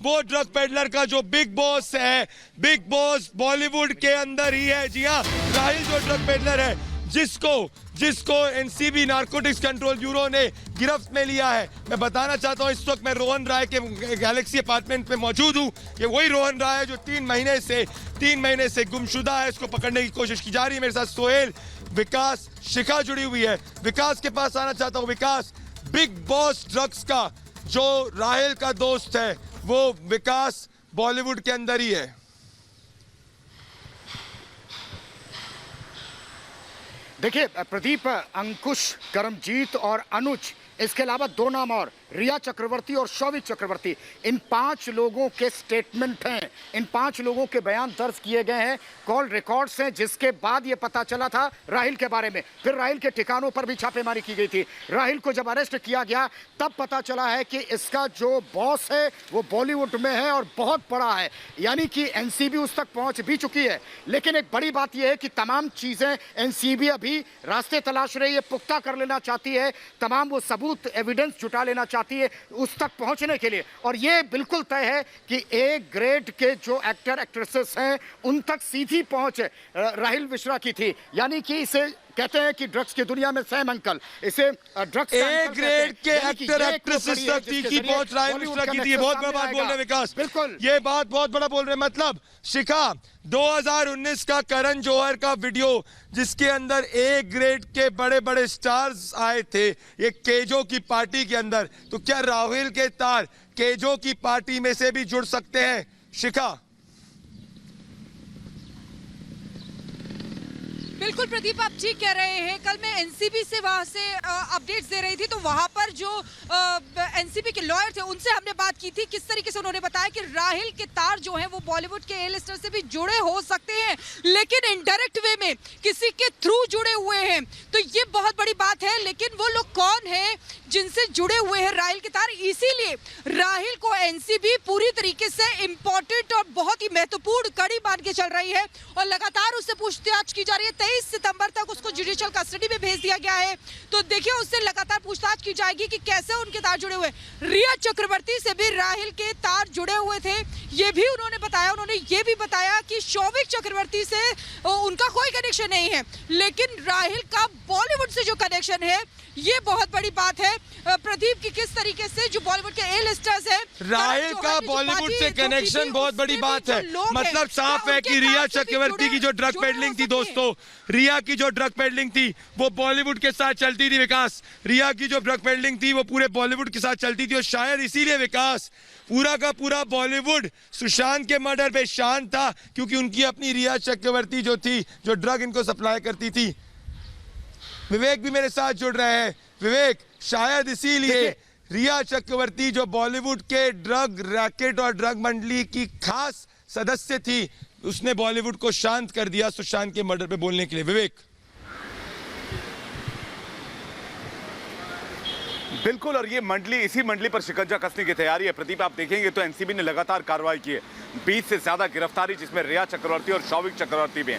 वो drug peddler का जो बिग बॉस है, बिग बॉस बॉलीवुड के अंदर ही है। जी हाँ, राहिल जो ड्रग पेडलर है, जिसको एनसीबी नारकोटिक्स कंट्रोल ब्यूरो ने गिरफ्त में लिया है। मैं बताना चाहता हूं, इस वक्त मैं रोहन राय के गैलेक्सी अपार्टमेंट में मौजूद हूं। ये वही रोहन राय है जो 3 महीने से गुमशुदा है। इसको पकड़ने की कोशिश की जा रही है। मेरे साथ सोहेल, विकास, शिखा जुड़ी हुई है। विकास के पास आना चाहता हूं। विकास, बिग बॉस ड्रग्स का जो राहिल का दोस्त है, वो विकास बॉलीवुड के अंदर ही है। देखिए प्रदीप, अंकुश, करमजीत और अनुज, इसके अलावा 2 नाम और, रिया चक्रवर्ती और शौविक चक्रवर्ती, इन 5 लोगों के स्टेटमेंट हैं। इन 5 लोगों के बयान दर्ज किए गए हैं, कॉल रिकॉर्ड्स हैं, जिसके बाद ये पता चला था राहिल के बारे में। फिर राहिल के ठिकानों पर भी छापेमारी की गई थी। राहिल को जब अरेस्ट किया गया तब पता चला है कि इसका जो बॉस है वो बॉलीवुड में है और बहुत बड़ा है, यानी कि एनसीबी उस तक पहुंच भी चुकी है। लेकिन एक बड़ी बात यह है कि तमाम चीजें एनसीबी अभी रास्ते तलाश रही है, पुख्ता कर लेना चाहती है, तमाम वो सबूत, एविडेंस जुटा लेना चाहती है उस तक पहुंचने के लिए। और ये बिल्कुल तय है कि ए ग्रेड के जो एक्टर एक्ट्रेसेस हैं उन तक सीधी पहुंच राहिल मिश्रा की थी। यानी कि इसे कहते हैं कि ड्रग्स की दुनिया में सैम अंकल, इसे ड्रग्स ए ग्रेड के एक्टर एक्ट्रेसेस तक की पहुंच राहिल मिश्रा की थी। बहुत बड़ा बात बोल रहे हैं विकास, बिल्कुल ये बात बहुत बड़ा बोल रहे हैं। मतलब शिखा, 2019 का करण जौहर का वीडियो जिसके अंदर ए ग्रेड के बड़े बड़े स्टार्स आए थे ये केजो की पार्टी के अंदर, तो क्या राहुल के तार केजो की पार्टी में से भी जुड़ सकते हैं? शिखा। बिल्कुल प्रदीप, आप ठीक कह रहे हैं। कल मैं एनसीबी से वहां से अपडेट्स दे रही थी, तो वहां पर जो एनसीबी के लॉयर थे उनसे हमने बात की थी। किस तरीके से उन्होंने बताया कि राहिल के तार जो हैं वो बॉलीवुड के ए लिस्टर से भी जुड़े हो सकते हैं, लेकिन इनडायरेक्ट वे में किसी के थ्रू जुड़े हुए हैं। तो ये बहुत बड़ी बात है। लेकिन वो लोग कौन है जिनसे जुड़े हुए हैं राहिल के तार? इसीलिए राहिल को एनसीबी पूरी तरीके से इंपॉर्टेंट और बहुत ही महत्वपूर्ण कड़ी मान के चल रही है और लगातार उससे पूछताछ की जा रही है। 23 सितंबर तक उसको जुडिशियल कस्टडी में भेज दिया गया है। तो देखिए, उससे लगातार पूछताछ की जाएगी कि कैसे उनके तार जुड़े हुए। रिया चक्रवर्ती से भी राहिल के तार जुड़े हुए थे, ये भी उन्होंने बताया। उन्होंने ये भी बताया कि शौविक चक्रवर्ती से उनका कोई कनेक्शन नहीं है, लेकिन राहिल का बॉलीवुड से जो कनेक्शन है ये बहुत बड़ी बात है। प्रदीप की किस तरीके से जो बॉलीवुड के ए लिस्टर्स हैं, राहिल का बॉलीवुड से कनेक्शन बहुत बड़ी बात है। मतलब साफ है कि रिया चक्रवर्ती की जो ड्रग पेडलिंग थी दोस्तों, रिया की जो ड्रग पेडलिंग थी वो बॉलीवुड के साथ चलती थी। विकास, रिया की जो ड्रग पेडलिंग थी वो पूरे बॉलीवुड के साथ चलती थी और शायद इसीलिए विकास पूरा का पूरा बॉलीवुड सुशांत के मर्डर पे शांत था, क्योंकि उनकी अपनी रिया चक्रवर्ती जो थी जो ड्रग इनको सप्लाई करती थी। विवेक भी मेरे साथ जुड़ रहे हैं। विवेक, शायद इसीलिए रिया चक्रवर्ती जो बॉलीवुड के ड्रग रैकेट और ड्रग मंडली की खास सदस्य थी, उसने बॉलीवुड को शांत कर दिया सुशांत के मर्डर पे बोलने के लिए। विवेक। बिल्कुल, और ये मंडली, इसी मंडली पर शिकंजा कसने की तैयारी है। प्रदीप, आप देखेंगे तो एनसीबी ने लगातार कार्रवाई की है, 20 से ज्यादा गिरफ्तारी, जिसमें रिया चक्रवर्ती और शौविक चक्रवर्ती भी हैं।